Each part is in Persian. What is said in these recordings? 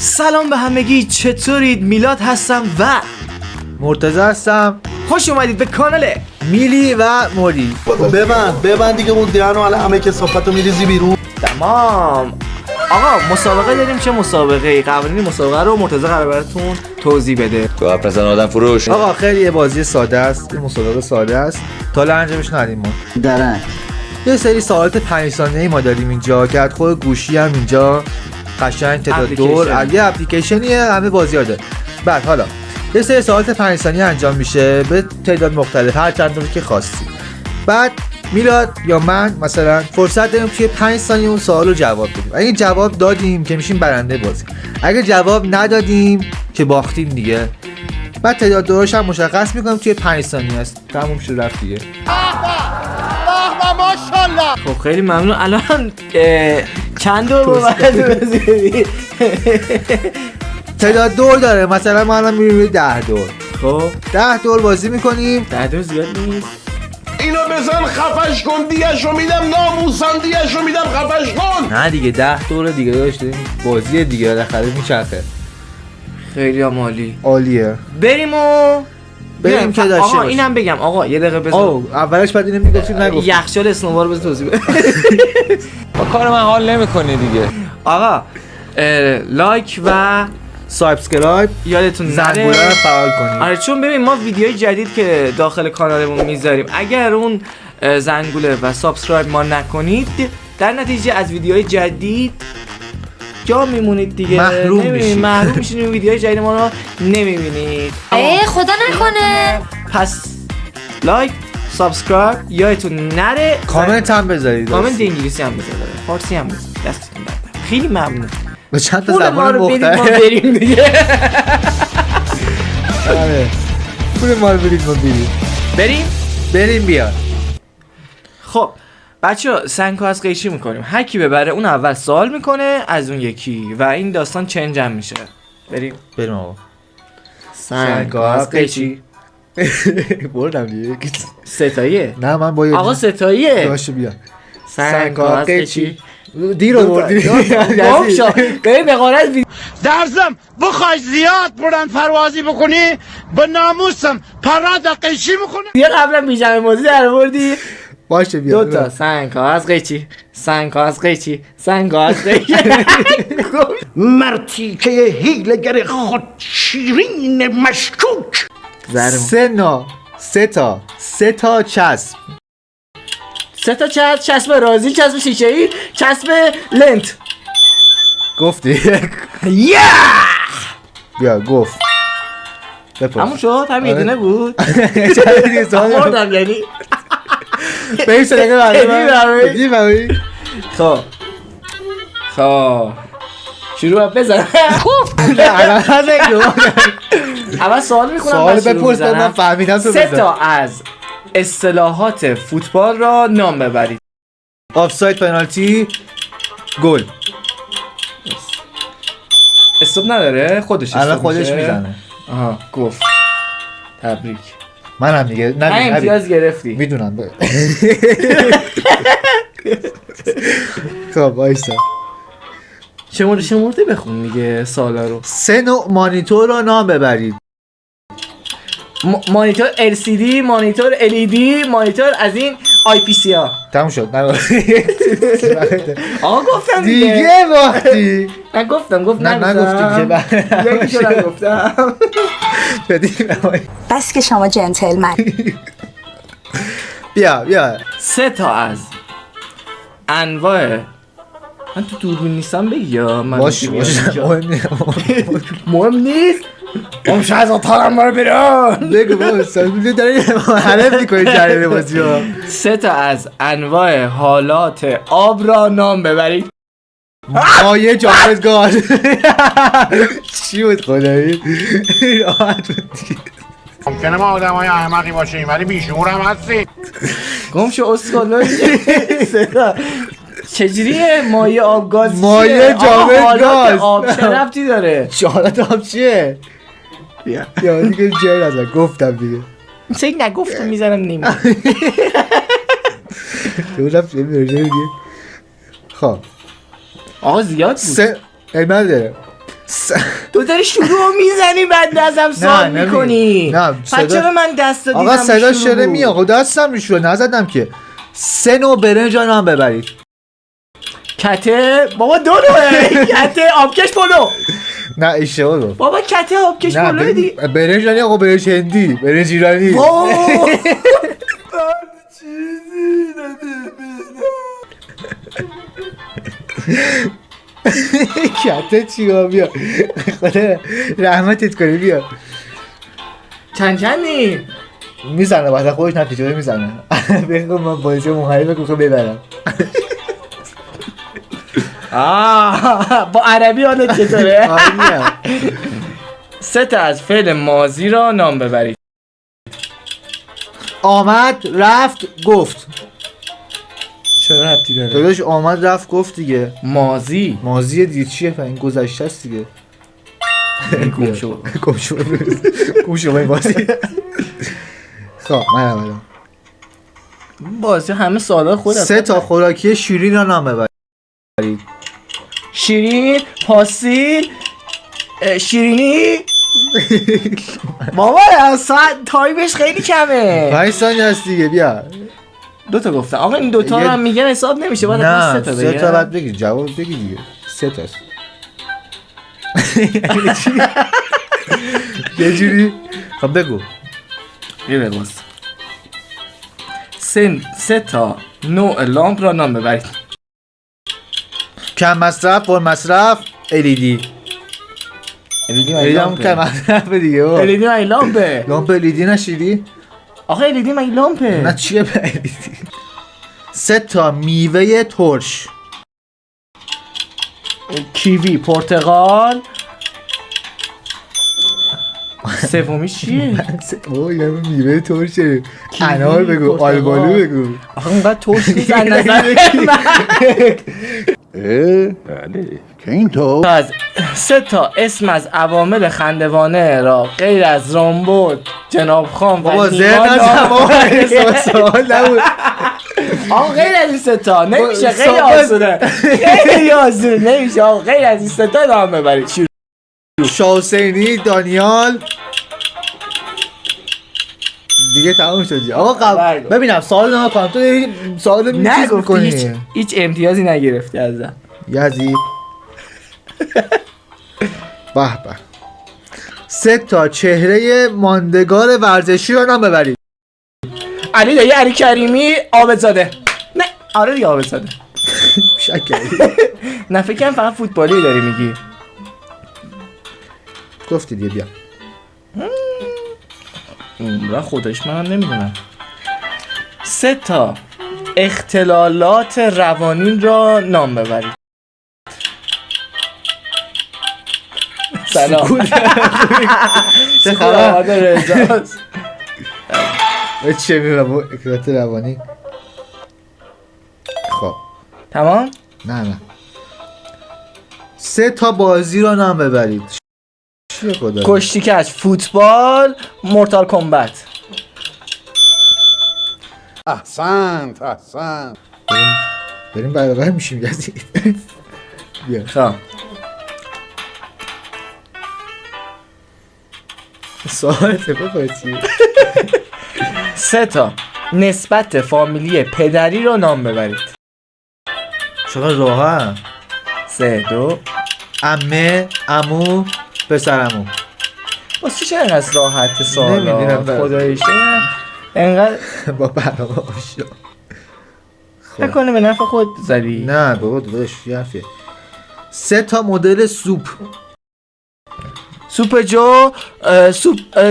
سلام به همگی، چطورید؟ میلاد هستم و مرتضی هستم. خوش اومدید به کانال میلی و موری. ببند دیگه اون دهنو، الان همه کثافتو میریزی بیرون. تمام. آقا مسابقه داریم. چه مسابقه؟ قوانین مسابقه رو مرتضی قراره براتون توضیح بده. تو اپرزن آدم فروش. آقا خیلی یه بازی ساده است، یه مسابقه ساده است. تا الان انجامش ندیم ما. درن یه سری سوالات 5 ثانیه‌ای ما داریم اینجا که از خود گوشی هم اینجا قشنگ تعداد دور یه اپلیکیشنیه، همه بازی‌ها داره. بعد حالا یه سری سوالات 5 ثانیه انجام میشه به تعداد مختلف، هر چند تا که خواستی. بعد میلاد یا من مثلا فرصت داریم توی 5 ثانیه اون سوال رو جواب بدیم. اگه جواب دادیم که میشیم برنده بازی، اگه جواب ندادیم که باختیم دیگه. بعد تعداد دورش هم مشخص میکنم توی 5 ثانیه است. تموم شد رفت دیگه. ماشاءالله. خب خیلی ممنون. الان چند دور بازی؟ تعداد دور داره. مثلا ما الان میریم 10 دور. خب 10 دور بازی میکنیم. 10 دور زیاد نیست. اینو بزن خفش کن، دیگه رو میدم، ناموسان دیگه رو میدم، خفش کن. نه دیگه 10 دور دیگه داشتیم. بازی دیگه بالاخره میچرخه. خیلی عالی. عالیه. بریم که داشته آقا باش. اینم بگم آقا یه دقیقه بذار. اولش بعد اینو میگفتیم نگفتیم. یخچال اسنوبار بذار توضیح بده. با کار من حال نمی‌کنی دیگه. آقا لایک و سابسکرایب یادتون زنگوله رو نره. فعال کنید. آره چون ببین ما ویدیوهای جدید که داخل کانالمون میذاریم، اگر اون زنگوله و سابسکرایب ما نکنید، در نتیجه از ویدیوهای جدید جا میمونید دیگه. محروم میشید. محروم میشید، این ویدیوهای جدید ما رو نمیبینید. خدا نکنه. پس لایک سابسکرایب یادتون نره. کامنت هم بذارید. کامنت انگلیسی هم بذارید، فارسی هم بذارید. دستتون درد. خیلی ممنون. به چند تا پول ما زبان رو بدید ما مختلف. بریم دیگه. آره. پول ما رو بدید ما بریم بیا. خب بچه‌ها سنگ‌ها از قیچی میکنیم. هر کی ببره اون اول سوال میکنه از اون یکی و این داستان چنج هم میشه. بریم آقا. سنگ‌ها از قیچی. بردم دیگه. ستاییه. نه من با آقا ستاییه. باشه بیا. سنگ‌ها از قیچی. دیر آوردی. گم شو. بریم نقارت بی... درزم بخوای زیاد بلند پروازی بکنی، به ناموسم پرات قیشی میکنه. یه قبلا بیجمع موزی در آوردی. باشه بیا. دو تا سنگ‌ها از قیچی. سنگ‌ها از قیچی. سنگ‌ها از قیچی. مرتی که هیلگر خود شیرین مشکوک. سه تا چسب. سه تا چسب رازی، چسب شیشه‌ای، چسب لنت. گفتی. بیا گفت. همون شد؟ همین یه دونه بود؟ آره. آمردم یعنی. بریم سرگه برده. خب شروع بزن. اول سوال میکنم. سوال بپرس من فهمیدم تو سه تا از اصطلاحات فوتبال را نام ببرید. آفساید، پنالتی، گل. استوب نداره؟ خودش الان استوب خودش میشه؟ میزنه. آها گفت. تبریک. منم دیگه امتیاز گرفتی. میدونم. خب وایسا. شمرده بخون دیگه سوالا رو. 3 نوع مانیتور رو نام ببرید. مانیتور LCD، مانیتور LED، مانیتور از این IPC ها. تموم شد. آقا گفتم دیگه وقتی نه گفتم نگفتیم که یکی شدم گفتم. بس که شما جنتلمن. بیا 3 تا از انواع، من تو دوربین نیستم بگیا. باشه مهم نیست. اون شاید از اتاقم برو بیرون. بگو بابا داری حرف میکنی جریان بازی ها. 3 تا از انواع حالات آب را نام ببرید. مایه جامدگاه. چی بود خدایی؟ راحت بود دیگه. ممکنه ما آدم های احمقی باشیم ولی بیشعور هم هستی. گم شو اسکالایی. چجوریه مایه آب گاز؟ مایه جامد گاز. آب چه ربطی داره؟ حالت آب چیه؟ یا دیگه جای نزن گفتم دیگه. چه نگفتم میزنم نیم. خب آقا زیاد بود. نداره. تو داری شروع میزنی بعد ازم سوال میکنی. نه پس چرا من دست دادم؟ آقا صدا شده میاد. خب دستم میشوره نزدم که. 3 نوع برنج رو نام ببرید. کته بابا 2 نوعه. کته آبکش پلو. نه اشتباه گفت. بابا کته آبکش نه پلو دی. برنج یعنی آقا برنج هندی، برنج ایرانی. کته چیه بیا خدا رحمتت کنی بیا. چندی؟ میزنه بعد خودش نتیجه میزنه. بگو من بازی محریف کوکو ببرم. با عربی حالت چطوره؟ آره 3 تا از فعل ماضی را نام ببرید. آمد رفت گفت. چرا ربطی داره؟ داداش آمد رفت گفت دیگه. ماضی ماضی دیگه چیه؟ این گذشته است دیگه. گم شو. گم شو این بازی. خب من اولم. بازی همه سوالا خودم. 3 تا خوراکی شیرین را نام ببرید. شیرین، پاستیل، شیرینی. بابا ساعت تایمش خیلی کمه. 5 ثانیه است دیگه بیا. 2 تا گفتم. آقا این 2 تا رو هم میگم حساب نمیشه. باید نه 3 تا 3 تا بگم. بعد بگی جواب بگی دیگه. 3 تاست. یه جوری خب بگو. یه لباس. 3 تا نوع لامپ را نام ببرید. کم مصرف، پر مصرف، LED. LED LED هم کم مصرف دیگه. LED مگه لامپه؟ لامپ LED نشیدی؟ آخه LED مگه لامپه؟ نه چیه به LED؟ 3 تا میوه ترش. کیوی، پرتقال. سومیش چیه؟ اوه اینه میوه ترشه. انار بگو، آلبالو بگو. آخه اونقدر ترش نیست از نظر بله که اینطور از 3 تا اسم از عوامل خندوانه را غیر از رامبد، جناب خان و بابا نیما زهن از نام- سوال نبود. آقا غیر از این 3 تا نمیشه. خیلی سوال- آسونه. خیلی آسونه نمیشه. آقا غیر از این 3 تا نام ببرید. شروع. شاه حسینی، دانیال دیگه تموم شد. آقا برگو. ببینم سوال نما کنم تو داری سوال چیز نگفتی میکنی. هیچ امتیازی نگرفتی ازم. یزید به به. 3 تا چهره ماندگار ورزشی رو نام ببرید. علی دایی، علی کریمی، عابدزاده. نه آره دیگه عابدزاده. شک کردی. نه فکر کنم فقط فوتبالی داری میگی. گفتی دیگه بیا. عمرا خودش منم نمیدونم. 3 تا اختلالات روانین را نام ببرید. سلام. چه خبر رضاست؟ چه میگم با اکرات روانی. خب تمام؟ نه 3 تا بازی رو نام ببرید. چیه خدا؟ کشتی کش، فوتبال، مورتال کمبت. احسنت احسنت بریم برابر میشیم یزید. بیا. خب سوال بپرسی. 3 تا نسبت فامیلی پدری رو نام ببرید. چقدر راحت. 3 2 عمه، عمو، پسرعمو. واسه چه اینقدر راحت سوالا؟ نمی‌دونم. خداییشه اینقدر با برنامه آشنا. فکر کنه به نفع خود زدی. نه بابا داداش یه حرفیه. 3 تا مدل سوپ. سوپ جو،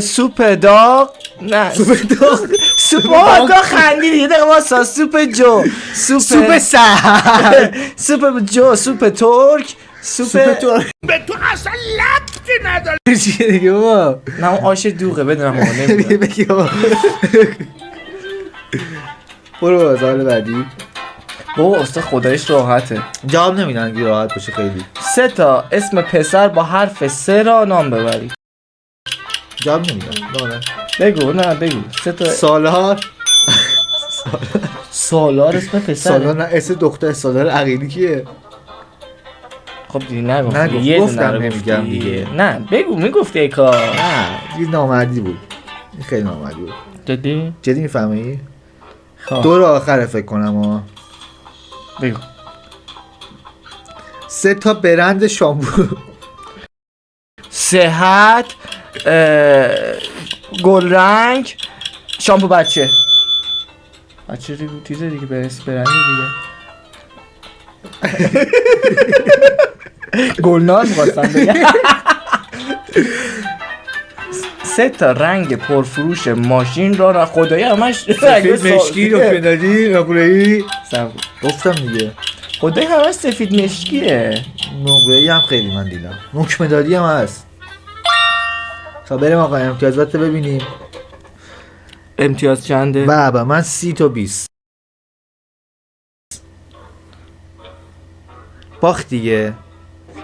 سوپ داغ. نه سوپ داغ. سوپ داغ خندیدی. یه دقیقه واسه سوپ جو، سوپ سهر. سوپ جو، سوپ ترک، سوپ ترک. به تو اصلا لبتی نداره. چیه دیگه بابا؟ نه اون آش دوغه بدونم آقا نمیدونم. بگی بابا. برو بابا سوال بعدی. بابا استاد خدایش راحته. جواب نمیدن اگه راحت باشه خیلی. 3 تا اسم پسر با حرف 3 را نام ببرید. جواب نمیدن. نه بگو. نه بگو. 3 تا سالار. سالار اسم پسر. سالار نه اسم دختر سالار عقیلی کیه؟ خب دیگه نگفتی نگفت. یه دونه گفتم رو نمیگم گفتی. دیگه. نه بگو میگفتی ای کار نه یه نامردی بود، این خیلی نامردی بود. جدی؟ جدی میفهمی؟ خب دور آخره فکر کنم ها. بگو 3 تا برند شامپو. صحت گل رنگ شامپو بچه دیگه چیز دیگه برنگ دیگه گلناز خواستم بگم 3 تا رنگ پرفروش ماشین را خدایی همش سفید مشکی رو پندادی نقره‌ای گفتم دیگه. خدایی همش سفید مشکیه. نقره‌ای هم خیلی من دیدم، نوک مدادی هم هست. خب بریم آقا امتیازات ببینیم. امتیاز چنده؟ بابا من 30 تا 20 باخت دیگه.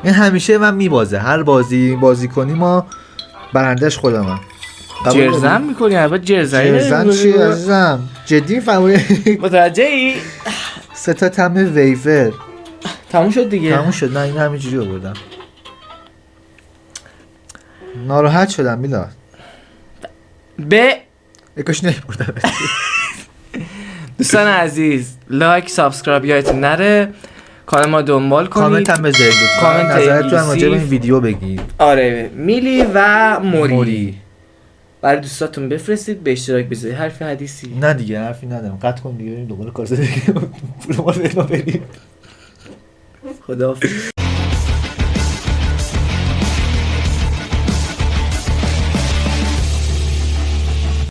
این همیشه من میبازه، هر بازی کنی ما برندش خودمم. جرزن میکنی البته جرزن چی عزیزم؟ جدی فهمیدی؟ متوجه ای؟ 3 تا تم ویفر تموم شد دیگه. تموم شد. نه این همینجوری آوردم. ناراحت شدم میلاد. یکاش نمیبردم. دوستان عزیز لایک سابسکرایب یادتون نره، کانال ما دنبال کنید، کامنت هم بذارید لطفاً. کامنت نظرتون هم راجع به این انگلیسی. ویدیو بگید. آره میلی و موری برای دوستاتون بفرستید، به اشتراک بذارید. حرف حدیثی نه دیگه حرفی ندارم، قطع کن دیگه. بریم دوباره کار زدگی. بریم. خداحافظ.